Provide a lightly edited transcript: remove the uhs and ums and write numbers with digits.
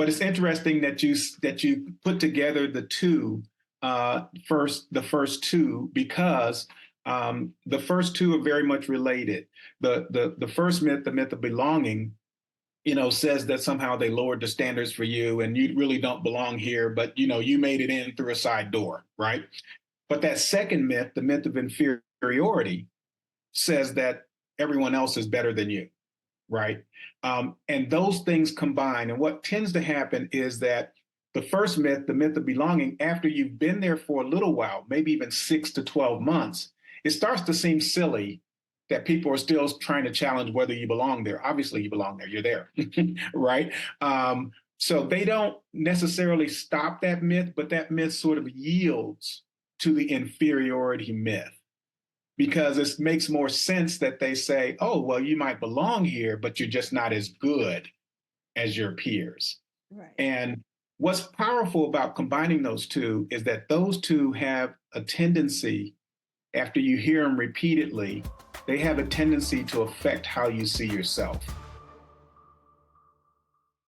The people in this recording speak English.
But it's interesting that you put together the two the first two, because the first two are very much related. The first myth, the myth of belonging, says that somehow they lowered the standards for you and you really don't belong here, but you made it in through a side door, right? But that second myth, the myth of inferiority, says that everyone else is better than you, right? And those things combine. And what tends to happen is that the first myth, the myth of belonging, after you've been there for a little while, maybe even 6 to 12 months, it starts to seem silly that people are still trying to challenge whether you belong there. Obviously, you belong there. You're there, right? So they don't necessarily stop that myth, but that myth sort of yields to the inferiority myth, because it makes more sense that they say, oh, well, you might belong here, but you're just not as good as your peers. Right. And what's powerful about combining those two is that those two have a tendency, after you hear them repeatedly, they have a tendency to affect how you see yourself.